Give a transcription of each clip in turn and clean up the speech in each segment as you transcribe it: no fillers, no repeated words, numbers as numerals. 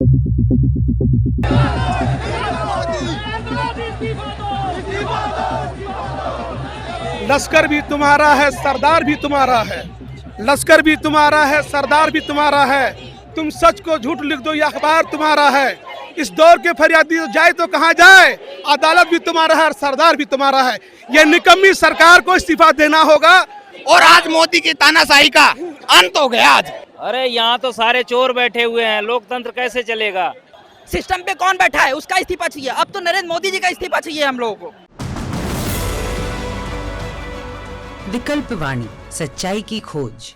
लश्कर भी तुम्हारा है, सरदार भी तुम्हारा है। लश्कर भी तुम्हारा है, सरदार भी तुम्हारा है। तुम सच को झूठ लिख दो, ये अखबार तुम्हारा है। इस दौर के फरियादी जाए तो कहाँ जाए, अदालत भी तुम्हारा है और सरदार भी तुम्हारा है। ये निकम्मी सरकार को इस्तीफा देना होगा। और आज मोदी की तानाशाही का अंत हो गया आज। अरे यहाँ तो सारे चोर बैठे हुए हैं, लोकतंत्र कैसे चलेगा? सिस्टम पे कौन बैठा है, उसका इस्तीफा चाहिए। अब तो नरेंद्र मोदी जी का इस्तीफा चाहिए हम लोगों को। विकल्प वाणी, सच्चाई की खोज।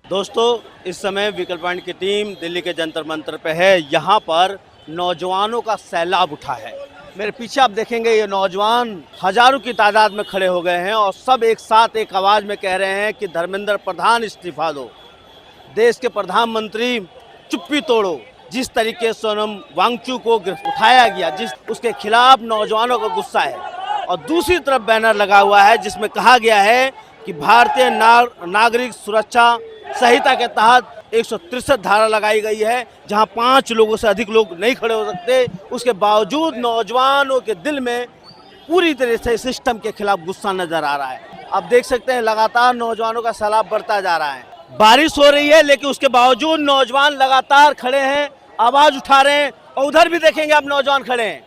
दोस्तों, इस समय विकल्प वाणी की टीम दिल्ली के जंतर मंतर पे है। यहाँ पर नौजवानों का सैलाब उठा है। मेरे पीछे आप देखेंगे ये नौजवान हजारों की तादाद में खड़े हो गए हैं और सब एक साथ एक आवाज़ में कह रहे हैं कि धर्मेंद्र प्रधान इस्तीफा दो। देश के प्रधानमंत्री चुप्पी तोड़ो। जिस तरीके से सोनम वांगचुक को उठाया गया, जिस उसके खिलाफ नौजवानों का गुस्सा है। और दूसरी तरफ बैनर लगा हुआ है जिसमें कहा गया है कि भारतीय नागरिक सुरक्षा संहिता के तहत 163 धारा लगाई गई है, जहां 5 लोगों से अधिक लोग नहीं खड़े हो सकते। उसके बावजूद नौजवानों के दिल में पूरी तरह से सिस्टम के खिलाफ गुस्सा नजर आ रहा है। आप देख सकते हैं लगातार नौजवानों का सैलाब बढ़ता जा रहा है। बारिश हो रही है लेकिन उसके बावजूद नौजवान लगातार खड़े हैं, आवाज उठा रहे हैं। और उधर भी देखेंगे आप नौजवान खड़े हैं।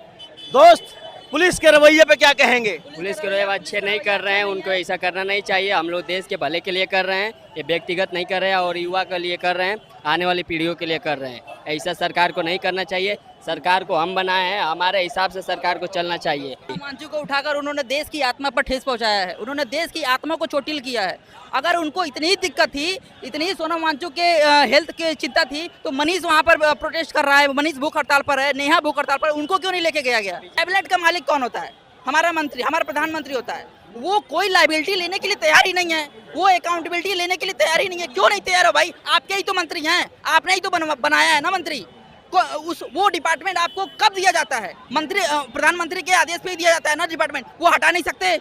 दोस्त, पुलिस के रवैये पे क्या कहेंगे? पुलिस के रवैये अच्छे नहीं कर रहे हैं, उनको ऐसा करना नहीं चाहिए। हम लोग देश के भले के लिए कर रहे हैं, ये व्यक्तिगत नहीं कर रहे हैं और युवा के लिए कर रहे हैं, आने वाली पीढ़ियों के लिए कर रहे हैं। ऐसा सरकार को नहीं करना चाहिए। सरकार को हम बनाए हैं, हमारे हिसाब से सरकार को चलना चाहिए। वांगचुक को उठाकर उन्होंने देश की आत्मा पर ठेस पहुंचाया है, उन्होंने देश की आत्मा को चोटिल किया है। अगर उनको इतनी दिक्कत थी, इतनी सोनम वांगचुक के हेल्थ की चिंता थी, तो मनीष वहाँ पर प्रोटेस्ट कर रहा है, मनीष भूख हड़ताल पर है, नेहा भूख हड़ताल पर, उनको क्यों नहीं लेके गया गया? टैबलेट का मालिक कौन होता है? हमारा मंत्री, हमारा प्रधानमंत्री होता है। वो कोई लायबिलिटी लेने के लिए तैयार ही नहीं है, वो अकाउंटेबिलिटी लेने के लिए तैयार ही नहीं है। क्यों नहीं तैयार हो भाई? आपके ही तो मंत्री हैं, आपने ही तो बनाया है ना मंत्री को। वो डिपार्टमेंट आपको कब दिया जाता है? मंत्री प्रधानमंत्री के आदेश पे ही दिया जाता है ना डिपार्टमेंट, वो हटा नहीं सकते।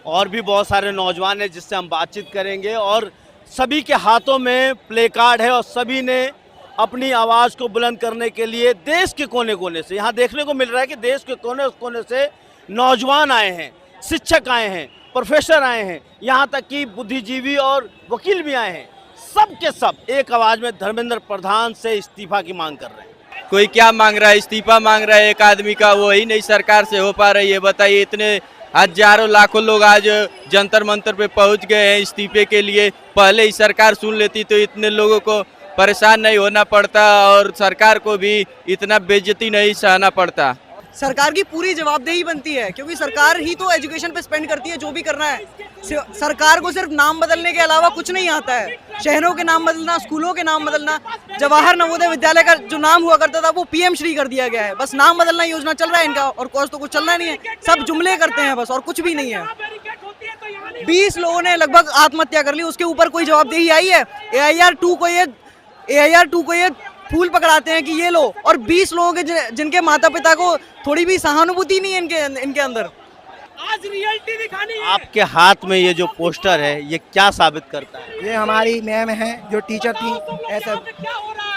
और भी बहुत सारे नौजवान हैं जिससे हम बातचीत करेंगे और सभी के हाथों में प्ले कार्ड है और सभी ने अपनी आवाज़ को बुलंद करने के लिए देश के कोने कोने से, यहाँ देखने को मिल रहा है कि देश के कोने कोने से नौजवान आए हैं, शिक्षक आए हैं, प्रोफेसर आए हैं, यहाँ तक कि बुद्धिजीवी और वकील भी आए हैं। सब के सब एक आवाज़ में धर्मेंद्र प्रधान से इस्तीफा की मांग कर रहे हैं। कोई क्या मांग रहा है? इस्तीफा मांग रहा है एक आदमी का, वो ही नहीं सरकार से हो पा रही है। बताइए, इतने हजारों लाखों लोग आज जंतर मंतर पे पहुंच गए हैं इस्तीफे के लिए। पहले ही सरकार सुन लेती तो इतने लोगों को परेशान नहीं होना पड़ता और सरकार को भी इतना बेइज्जती नहीं सहना पड़ता। सरकार की पूरी जवाबदेही बनती है, क्योंकि सरकार ही तो एजुकेशन पे स्पेंड करती है जो भी करना है। सरकार को सिर्फ नाम बदलने के अलावा कुछ नहीं आता है। शहरों के नाम बदलना, स्कूलों के नाम बदलना। जवाहर नवोदय विद्यालय का जो नाम हुआ करता था वो पीएम श्री कर दिया गया है। बस नाम बदलना योजना चल रहा है इनका, और कोर्स तो कुछ चल रहा नहीं है। सब जुमले करते हैं बस, और कुछ भी नहीं है। 20 लोगों ने लगभग आत्महत्या कर ली, उसके ऊपर कोई जवाबदेही आई है? AIR 2 को ये फूल पकड़ाते हैं कि ये लो, और 20 लोगों के जिनके माता पिता को थोड़ी भी सहानुभूति नहीं है इनके अंदर। आज रियलिटी दिखानी है। आपके हाथ में ये जो पोस्टर है, ये क्या साबित करता है? ये हमारी मैम है जो टीचर थी ऐसा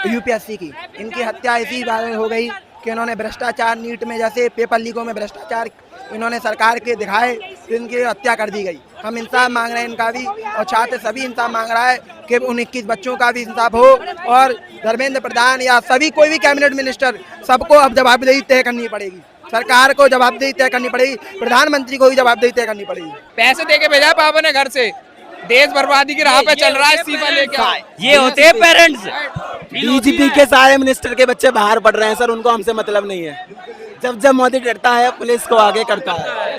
UPSC की। इनकी हत्या इसी बारे में हो गई कि इन्होंने भ्रष्टाचार, नीट में जैसे पेपर लीकों में भ्रष्टाचार इन्होंने सरकार के दिखाए तो इनकी हत्या कर दी गई। हम इंसाफ मांग रहे हैं इनका भी, और छात्र सभी इंसाफ मांग रहा है कि उन 21 बच्चों का भी इंसाफ हो, और धर्मेंद्र प्रधान या सभी कोई भी कैबिनेट मिनिस्टर, सबको अब जवाबदेही तय करनी पड़ेगी। सरकार को जवाबदेही तय करनी पड़ेगी, प्रधानमंत्री को भी जवाबदेही तय करनी पड़ेगी। पैसे देके भेजा पापा ने घर से, देश बर्बादी की राह पे चल रहा है, इस्तीफा लेके। ये होते हैं पेरेंट्स। DGP के सारे मिनिस्टर के बच्चे बाहर पढ़ रहे हैं सर, उनको हमसे मतलब नहीं है। जब मोदी डरता है पुलिस को आगे करता है।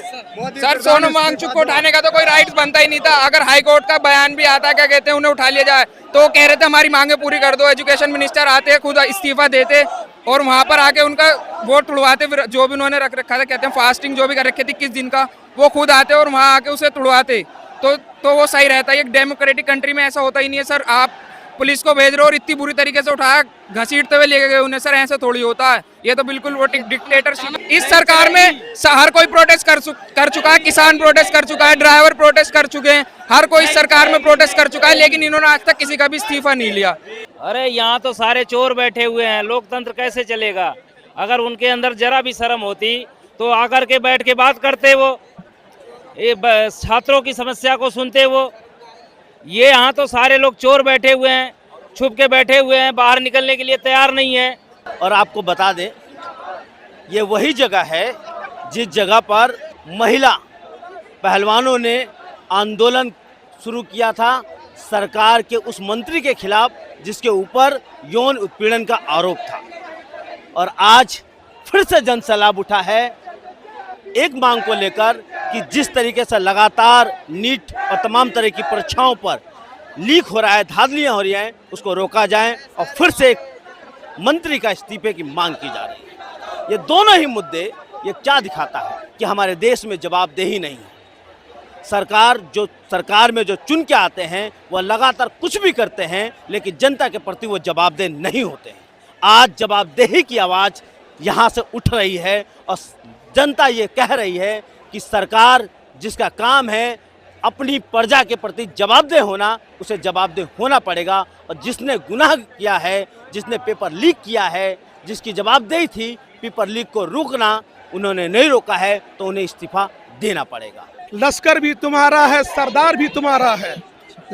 सर, सोनम वांगचुक को उठाने का तो कोई राइट बनता ही नहीं था। अगर हाई कोर्ट का बयान भी आता, क्या कहते हैं, उन्हें उठा लिया जाए, तो वो कह रहे थे हमारी मांगे पूरी कर दो। एजुकेशन मिनिस्टर आते, खुद इस्तीफा देते और वहाँ पर आके उनका वोट तुड़वाते, जो भी उन्होंने रख रखा था, कहते हैं फास्टिंग जो भी कर रखे थे 21 दिन का, वो खुद आते और वहाँ आके उसे तुड़वाते, तो वो सही रहता है। एक डेमोक्रेटिक कंट्री में ऐसा होता ही नहीं है सर। आप पुलिस को भेज रहे हो और इतनी बुरी तरीके से उठाया घसीटते हुए लेके गए उन्हें। सर ऐसे थोड़ी होता है, ये तो बिल्कुल वो डिक्टेटरशिप। इस सरकार में हर कोई प्रोटेस्ट कर चुका है, किसान प्रोटेस्ट कर चुका है, ड्राइवर प्रोटेस्ट कर चुके हैं, हर कोई इस सरकार में प्रोटेस्ट कर चुका है, लेकिन इन्होंने आज तक किसी का भी इस्तीफा नहीं लिया। अरे यहाँ तो सारे चोर बैठे हुए हैं, लोकतंत्र कैसे चलेगा? अगर उनके अंदर जरा भी शर्म होती तो आकर के बैठ के बात करते, वो ये छात्रों की समस्या को सुनते। वो ये यहाँ तो सारे लोग चोर बैठे हुए हैं, छुप के बैठे हुए हैं, बाहर निकलने के लिए तैयार नहीं है। और आपको बता दें, ये वही जगह है जिस जगह पर महिला पहलवानों ने आंदोलन शुरू किया था सरकार के उस मंत्री के खिलाफ जिसके ऊपर यौन उत्पीड़न का आरोप था। और आज फिर से जन सैलाब उठा है एक मांग को लेकर कि जिस तरीके से लगातार नीट और तमाम तरह की परीक्षाओं पर लीक हो रहा है, धांधलियां हो रही हैं, उसको रोका जाए और फिर से एक मंत्री का इस्तीफे की मांग की जा रही है। ये दोनों ही मुद्दे ये क्या दिखाता है कि हमारे देश में जवाबदेही नहीं है। सरकार में जो चुन के आते हैं वह लगातार कुछ भी करते हैं, लेकिन जनता के प्रति वो जवाबदेह नहीं होते हैं। आज जवाबदेही की आवाज़ यहाँ से उठ रही है और जनता ये कह रही है कि सरकार जिसका काम है अपनी प्रजा के प्रति जवाबदेह होना, उसे जवाबदेह होना पड़ेगा। और जिसने गुनाह किया है, जिसने पेपर लीक किया है, जिसकी जवाबदेही थी पेपर लीक को रोकना, उन्होंने नहीं रोका है तो उन्हें इस्तीफा देना पड़ेगा। लश्कर भी तुम्हारा है, सरदार भी तुम्हारा है।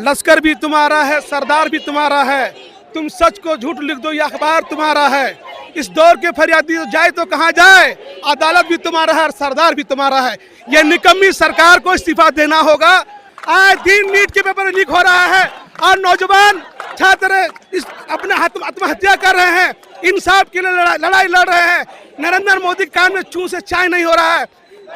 लश्कर भी तुम्हारा है, सरदार भी तुम्हारा है। तुम सच को झूठ लिख दो, यह अखबार तुम्हारा है। इस दौर के फरियादी जाए तो कहाँ जाए? अदालत भी तुम्हारा है और सरदार भी तुम्हारा है। यह निकम्मी सरकार को इस्तीफा देना होगा। आए दिन नीट के पेपर लीक हो रहा है और नौजवान छात्र अपने आत्महत्या कर रहे हैं, इंसाफ के लिए लड़ाई लड़ रहे हैं। नरेंद्र मोदी कान में चूं से चाय नहीं हो रहा है।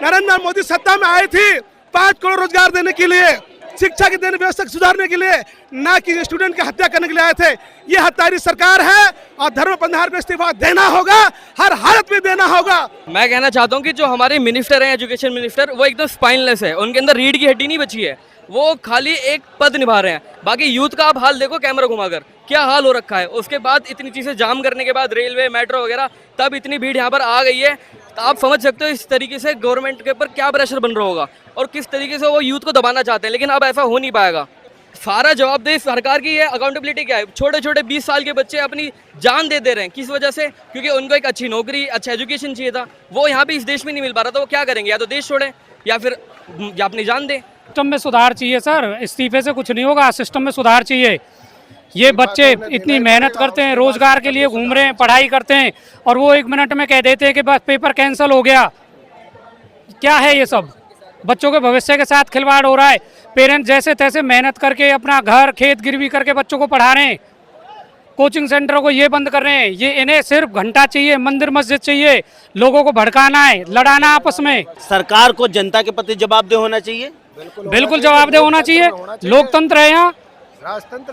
नरेंद्र मोदी सत्ता में आए थे 5 करोड़ रोजगार देने के लिए, शिक्षा की देने व्यवस्था सुधारने के लिए, ना कि स्टूडेंट की हत्या करने के लिए आए थे। ये हत्यारी सरकार है और धर्म पंधार को इस्तीफा देना होगा, हर हालत में देना होगा। मैं कहना चाहता हूँ कि जो हमारे मिनिस्टर हैं, एजुकेशन मिनिस्टर, वो एकदम स्पाइनलेस है, उनके अंदर रीढ़ की हड्डी नहीं बची है, वो खाली एक पद निभा रहे हैं। बाकी यूथ का आप हाल देखो कैमरा घुमाकर क्या हाल हो रखा है। उसके बाद इतनी चीज़ें जाम करने के बाद रेलवे मेट्रो वगैरह, तब इतनी भीड़ यहाँ पर आ गई है। तो आप समझ सकते हो इस तरीके से गवर्नमेंट के ऊपर क्या प्रेशर बन रहा होगा और किस तरीके से वो यूथ को दबाना चाहते हैं, लेकिन अब ऐसा हो नहीं पाएगा। सारा जवाबदेही सरकार की है। अकाउंटेबिलिटी क्या है? छोटे छोटे 20 साल के बच्चे अपनी जान दे रहे हैं, किस वजह से? क्योंकि उनको एक अच्छी नौकरी, अच्छा एजुकेशन चाहिए था, वो यहाँ पे इस देश में नहीं मिल पा रहा, तो वो क्या करेंगे? या तो देश छोड़ें या फिर या अपनी जान दें। सिस्टम में सुधार चाहिए सर, इस्तीफे से कुछ नहीं होगा, सिस्टम में सुधार चाहिए। ये बच्चे इतनी मेहनत करते हैं, रोजगार के लिए घूम रहे हैं, पढ़ाई करते हैं, और वो 1 मिनट में कह देते हैं कि बस पेपर कैंसिल हो गया। क्या है ये सब? बच्चों के भविष्य के साथ खिलवाड़ हो रहा है। पेरेंट्स जैसे तैसे मेहनत करके अपना घर खेत गिरवी करके बच्चों को पढ़ा रहे हैं, कोचिंग सेंटरों को ये बंद कर रहे हैं। ये इन्हें सिर्फ घंटा चाहिए, मंदिर मस्जिद चाहिए, लोगों को भड़काना है, लड़ाना आपस में। सरकार को जनता के प्रति जवाबदेह होना चाहिए, बिल्कुल जवाबदेह होना चाहिए। लोकतंत्र है यहाँ,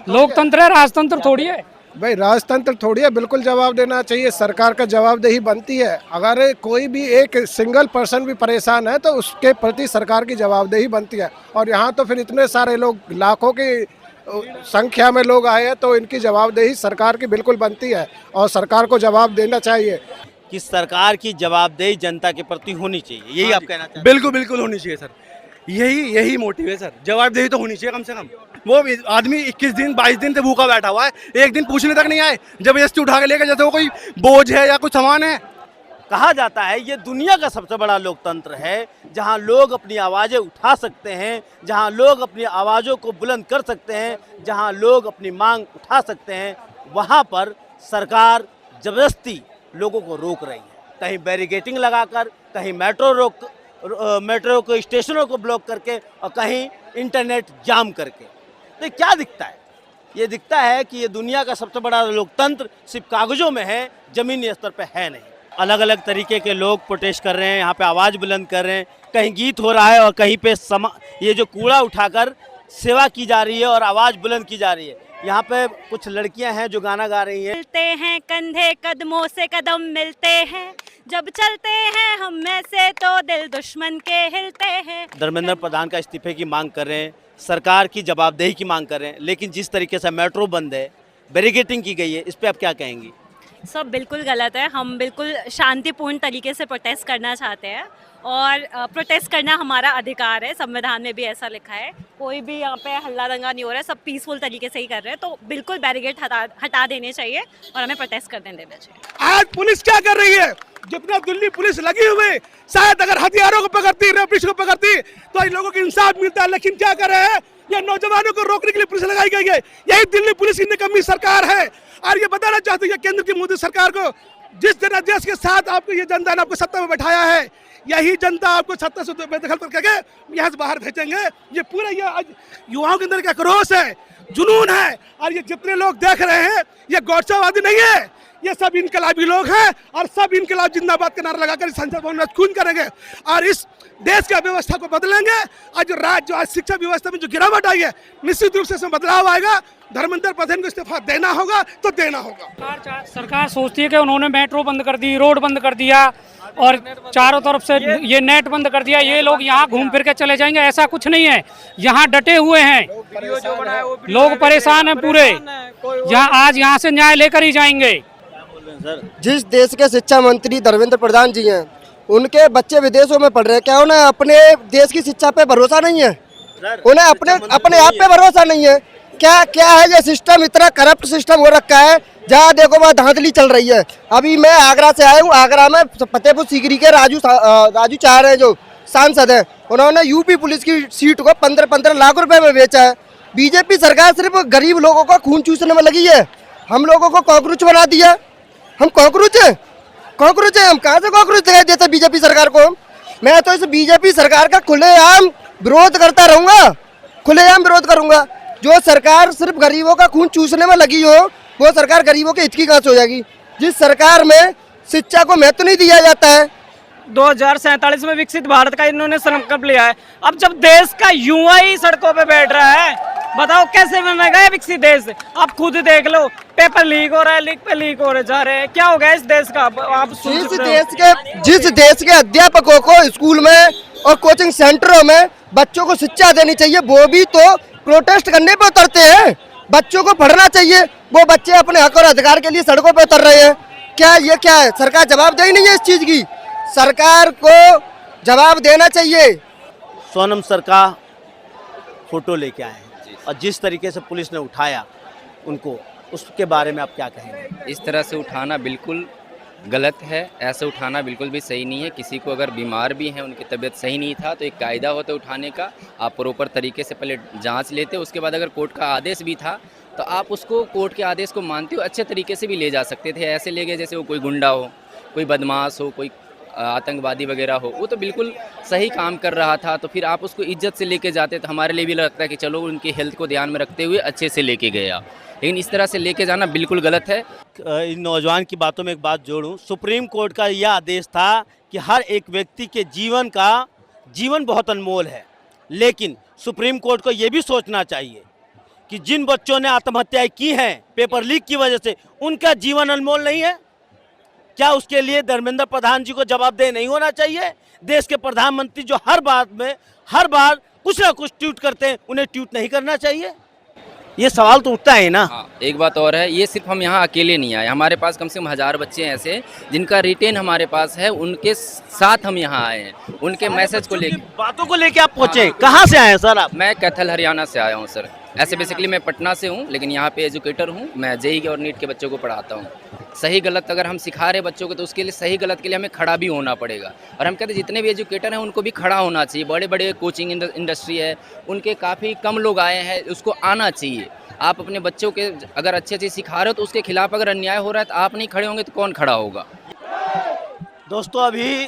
लोकतंत्र है, राजतंत्र थोड़ी है भाई। राजतंत्र थोड़ी है, बिल्कुल जवाब देना चाहिए। सरकार का जवाबदेही बनती है। अगर कोई भी एक सिंगल पर्सन भी परेशान है तो उसके प्रति सरकार की जवाबदेही बनती है। और यहाँ तो फिर इतने सारे लोग, लाखों की संख्या में लोग आए हैं, तो इनकी जवाबदेही सरकार की बिल्कुल बनती है और सरकार को जवाब देना चाहिए कि सरकार की जवाबदेही जनता के प्रति होनी चाहिए। यही आप कहना चाहते हैं? बिल्कुल बिल्कुल होनी चाहिए सर, यही मोटिव है सर। जवाबदेही तो होनी चाहिए कम से कम। वो आदमी 21 दिन 22 दिन से भूखा बैठा हुआ है, एक दिन पूछने तक नहीं आए, जबरदस्ती उठा के लेकर जैसे वो कोई बोझ है या कुछ सामान है। कहा जाता है ये दुनिया का सबसे बड़ा लोकतंत्र है, जहां लोग अपनी आवाज़ें उठा सकते हैं, जहां लोग अपनी आवाज़ों को बुलंद कर सकते हैं, जहां लोग अपनी मांग उठा सकते हैं। वहां पर सरकार जबरदस्ती लोगों को रोक रही है, कहीं बैरिकेटिंग लगाकर, कहीं मेट्रो को स्टेशनों को ब्लॉक करके और कहीं इंटरनेट जाम करके। तो क्या दिखता है? ये दिखता है कि ये दुनिया का सबसे बड़ा लोकतंत्र सिर्फ कागजों में है, ज़मीनी स्तर पे है नहीं। अलग अलग तरीके के लोग प्रोटेस्ट कर रहे हैं, यहाँ पे आवाज़ बुलंद कर रहे हैं, कहीं गीत हो रहा है और कहीं पे ये जो कूड़ा उठाकर सेवा की जा रही है और आवाज़ बुलंद की जा रही है। यहाँ पे कुछ लड़कियां हैं जो गाना गा रही हैं। मिलते हैं कंधे कदमों से कदम मिलते हैं, जब चलते हैं हम में से तो दिल दुश्मन के हिलते हैं। धर्मेंद्र प्रधान का इस्तीफे की मांग कर रहे हैं, सरकार की जवाबदेही की मांग कर रहे हैं, लेकिन जिस तरीके से मेट्रो बंद है, बैरिकेडिंग की गई है, इस पे आप क्या कहेंगी? सब बिल्कुल गलत है। हम बिल्कुल शांतिपूर्ण तरीके से प्रोटेस्ट करना चाहते हैं और प्रोटेस्ट करना हमारा अधिकार है, संविधान में भी ऐसा लिखा है। कोई भी यहाँ पे हल्ला दंगा नहीं हो रहा है, सब पीसफुल तरीके से ही कर रहे हैं, तो बिल्कुल बैरिकेड हटा देने चाहिए और हमें प्रोटेस्ट करने देना चाहिए। आज पुलिस क्या कर रही है? जितना दिल्ली पुलिस लगी हुई, शायद अगर हथियारों को पकड़ती, रेपिस्ट को पकड़ती तो इन लोगों को इंसाफ मिलता है, लेकिन क्या कर रहे हैं? ये नौजवानों को रोकने के लिए पुलिस लगाई गई है। यही दिल्ली पुलिस की निकम्मी सरकार है। और ये बताना चाहते हैं केंद्र की मोदी सरकार को, जिस जनादेश के साथ आपको ये जनता ने आपको सत्ता में बैठाया है, यही जनता आपको सत्ता से बेदखल करके यहाँ से बाहर भेजेंगे। ये पूरा ये आज युवाओं के अंदर एक आक्रोश है, जुनून है। और ये जितने लोग देख रहे हैं, ये गौरववादी नहीं है, ये सब इनकलाबी लोग हैं और सब इनकलाब जिंदाबाद का नारा लगाकर संसद भवन में खून करेंगे और इस देश की व्यवस्था को बदलेंगे। और जो राज्य आज शिक्षा व्यवस्था में जो गिरावट आई है, निश्चित रूप से इसमें बदलाव आएगा। धर्मेंद्र प्रधान को इस्तीफा देना होगा तो देना होगा। सरकार सोचती है कि उन्होंने मेट्रो बंद कर दी, रोड बंद कर दिया और चारों तरफ से ये नेट बंद कर दिया, ये लोग यहाँ घूम फिर के चले जाएंगे। ऐसा कुछ नहीं है, यहाँ डटे हुए हैं लोग, परेशान हैं पूरे। यहाँ से न्याय लेकर ही जाएंगे। जिस देश के शिक्षा मंत्री धर्मेंद्र प्रधान जी हैं, उनके बच्चे विदेशों में पढ़ रहे हैं, क्या उन्हें अपने देश की शिक्षा पे भरोसा नहीं है? उन्हें अपने आप पे भरोसा नहीं है क्या है ये सिस्टम? इतना करप्ट सिस्टम हो रखा है, जहाँ देखो वहाँ धांधली चल रही है। अभी मैं आगरा से आया हूँ, आगरा में फतेहपुर सीकरी के राजू चार है जो सांसद है, उन्होंने यूपी पुलिस की सीट को 15-15 लाख रुपए में बेचा है। बीजेपी सरकार सिर्फ गरीब लोगों को खून चूसने में लगी है, हम लोगों को कॉकरोच बना दिया। हम कॉकरोच है? हम कहाँ से कॉकरोच दिखाई देते बीजेपी सरकार को? मैं तो इस बीजेपी सरकार का खुलेआम विरोध करता रहूंगा, खुलेआम विरोध करूंगा। जो सरकार सिर्फ गरीबों का खून चूसने में लगी हो, वो सरकार गरीबों के हित की कहाँ से हो जाएगी? जिस सरकार में शिक्षा को महत्व नहीं दिया जाता है। 2047 में विकसित भारत का इन्होंने संकल्प लिया है। अब जब देश का युवा ही सड़कों पे बैठ रहा है, बताओ कैसे बनेगा विकसित देश? आप खुद देख लो, पेपर लीक हो रहा है, लीक पे लीक हो जा रहे हैं। क्या हो गया इस देश का? आप जिस देश के अध्यापकों को स्कूल में और कोचिंग सेंटरों में बच्चों को शिक्षा देनी चाहिए, वो भी तो प्रोटेस्ट करने पे उतरते हैं। बच्चों को पढ़ना चाहिए, वो बच्चे अपने हक और अधिकार के लिए सड़कों पे उतर रहे हैं। क्या है? सरकार जवाबदेही नहीं है इस चीज की, सरकार को जवाब देना चाहिए। सोनम सर का फोटो लेके आए हैं और जिस तरीके से पुलिस ने उठाया उनको, उसके बारे में आप क्या कहेंगे? इस तरह से उठाना बिल्कुल गलत है, ऐसे उठाना बिल्कुल भी सही नहीं है। किसी को अगर बीमार भी है, उनकी तबीयत सही नहीं था, तो एक कायदा होता उठाने का, आप प्रॉपर तरीके से पहले जांच लेते, उसके बाद अगर कोर्ट का आदेश भी था तो आप उसको कोर्ट के आदेश को मानते हो अच्छे तरीके से भी ले जा सकते थे। ऐसे ले गए जैसे वो कोई गुंडा हो, कोई बदमाश हो, कोई आतंकवादी वगैरह हो, वो तो बिल्कुल सही काम कर रहा था, तो फिर आप उसको इज्जत से लेके जाते। तो हमारे लिए भी लगता है कि चलो उनकी हेल्थ को ध्यान में रखते हुए अच्छे से लेके गया, लेकिन इस तरह से लेके जाना बिल्कुल गलत है। इन नौजवान की बातों में एक बात जोड़ूं, सुप्रीम कोर्ट का यह आदेश था कि हर एक व्यक्ति के जीवन बहुत अनमोल है, लेकिन सुप्रीम कोर्ट को यह भी सोचना चाहिए कि जिन बच्चों ने आत्महत्याएं की हैं पेपर लीक की वजह से, उनका जीवन अनमोल नहीं है? क्या उसके लिए धर्मेंद्र प्रधान जी को जवाबदेह नहीं होना चाहिए? देश के प्रधानमंत्री जो हर बार कुछ ना कुछ ट्वीट करते हैं, उन्हें ट्वीट नहीं करना चाहिए? ये सवाल तो उठता है ना। हाँ, एक बात और है, ये सिर्फ हम यहाँ अकेले नहीं आए, हमारे पास कम से कम 1000 बच्चे ऐसे जिनका रिटेन हमारे पास है, उनके साथ हम यहाँ आए हैं, उनके मैसेज को लेकर, बातों को लेकर आप पहुँचे। कहाँ से आए हैं सर आप? मैं कैथल हरियाणा से आया हूँ सर। ऐसे बेसिकली मैं पटना से हूँ, लेकिन यहाँ पे एजुकेटर हूँ, मैं जेईई और नीट के बच्चों को पढ़ाता हूँ। सही गलत अगर हम सिखा रहे बच्चों को, तो उसके लिए सही गलत के लिए हमें खड़ा भी होना पड़ेगा। और हम कहते हैं जितने भी एजुकेटर हैं उनको भी खड़ा होना चाहिए। बड़े बड़े कोचिंग इंडस्ट्री है, उनके काफ़ी कम लोग आए हैं, उसको आना चाहिए। आप अपने बच्चों के अगर अच्छी चीज़ सिखा रहे हो, तो उसके खिलाफ अगर अन्याय हो रहा है तो आप नहीं खड़े होंगे तो कौन खड़ा होगा? दोस्तों, अभी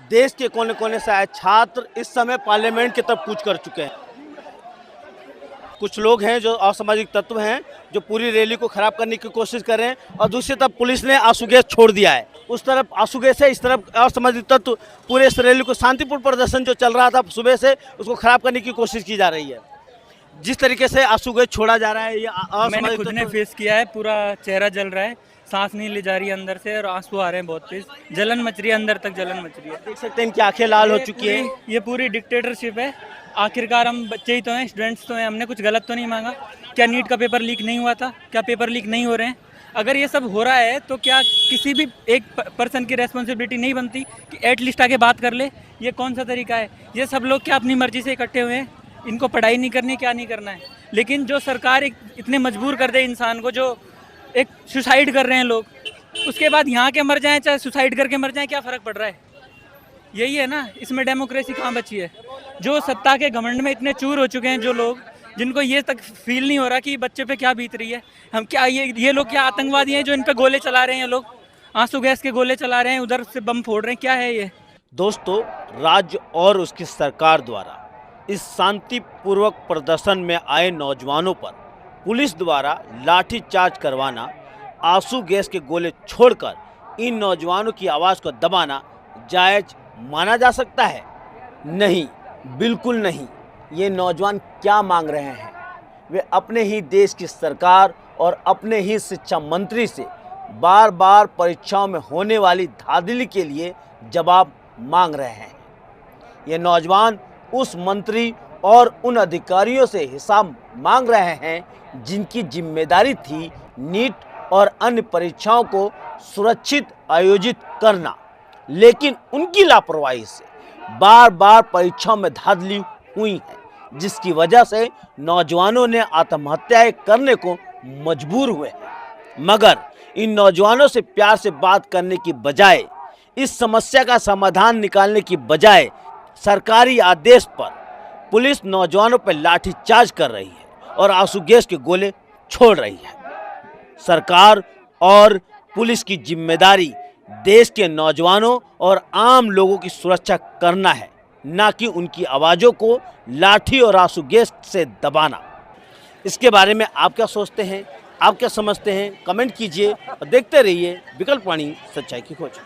देश के कोने कोने से आए छात्र इस समय पार्लियामेंट की तरफ कूच कर चुके हैं। कुछ लोग हैं जो असामाजिक तत्व हैं, जो पूरी रैली को खराब करने की कोशिश कर रहे हैं, और दूसरी तरफ पुलिस ने आंसू गैस छोड़ दिया है। उस तरफ आंसू गैस है, इस तरफ असामाजिक तत्व पूरे इस रैली को, शांतिपूर्ण प्रदर्शन जो चल रहा था सुबह से, उसको खराब करने की कोशिश की जा रही है। जिस तरीके से आंसू गैस छोड़ा जा रहा है, ये मैंने खुद ने फेस किया है, पूरा चेहरा जल रहा है, सांस नहीं ले जा रही है अंदर से, और आंसू आ रहे हैं बहुत तेज, जलन मच रही है, अंदर तक जलन मच रही है। देख सकते हैं कि आंखें लाल हो चुकी हैं। ये पूरी डिक्टेटरशिप है, आखिरकार हम बच्चे ही तो हैं, स्टूडेंट्स तो हैं, हमने कुछ गलत तो नहीं मांगा। क्या नीट का पेपर लीक नहीं हुआ था? क्या पेपर लीक नहीं हो रहे हैं? अगर ये सब हो रहा है तो क्या किसी भी एक पर्सन की रेस्पॉन्सिबिलिटी नहीं बनती कि एटलीस्ट आके बात कर ले? ये कौन सा तरीका है? ये सब लोग क्या अपनी मर्जी से इकट्ठे हुए हैं? इनको पढ़ाई नहीं करनी, क्या नहीं करना है? लेकिन जो सरकार इतने मजबूर कर दे इंसान को, जो एक सुसाइड कर रहे हैं लोग, उसके बाद यहाँ के मर जाएं चाहे सुसाइड करके मर जाएं, क्या फ़र्क पड़ रहा है? यही है ना, इसमें डेमोक्रेसी कहाँ बची है? जो सत्ता के घमंड में इतने चूर हो चुके हैं, जो लोग, जिनको ये तक फील नहीं हो रहा कि बच्चे पे क्या बीत रही है। हम क्या ये लोग क्या आतंकवादी हैं जो इन पे गोले चला रहे हैं? लोग आंसू गैस के गोले चला रहे हैं, उधर से बम फोड़ रहे हैं, क्या है ये? दोस्तों, राज्य और उसकी सरकार द्वारा इस शांतिपूर्वक प्रदर्शन में आए नौजवानों पर पुलिस द्वारा लाठीचार्ज करवाना, आंसू गैस के गोले छोड़कर इन नौजवानों की आवाज़ को दबाना जायज़ माना जा सकता है? नहीं, बिल्कुल नहीं। ये नौजवान क्या मांग रहे हैं? वे अपने ही देश की सरकार और अपने ही शिक्षा मंत्री से बार बार परीक्षाओं में होने वाली धांधली के लिए जवाब मांग रहे हैं। ये नौजवान उस मंत्री और उन अधिकारियों से हिसाब मांग रहे हैं जिनकी जिम्मेदारी थी नीट और अन्य परीक्षाओं को सुरक्षित आयोजित करना, लेकिन उनकी लापरवाही से बार बार परीक्षाओं में धांधली हुई है, जिसकी वजह से नौजवानों ने आत्महत्याएं करने को मजबूर हुए हैं। मगर इन नौजवानों से प्यार से बात करने की बजाय, इस समस्या का समाधान निकालने की बजाय सरकारी आदेश पर पुलिस नौजवानों पर लाठीचार्ज कर रही है और आंसू गैस के गोले छोड़ रही है। सरकार और पुलिस की जिम्मेदारी देश के नौजवानों और आम लोगों की सुरक्षा करना है, ना कि उनकी आवाज़ों को लाठी और आंसू गैस से दबाना। इसके बारे में आप क्या सोचते हैं, आप क्या समझते हैं? कमेंट कीजिए और देखते रहिए विकल्प वाणी, सच्चाई की खोज।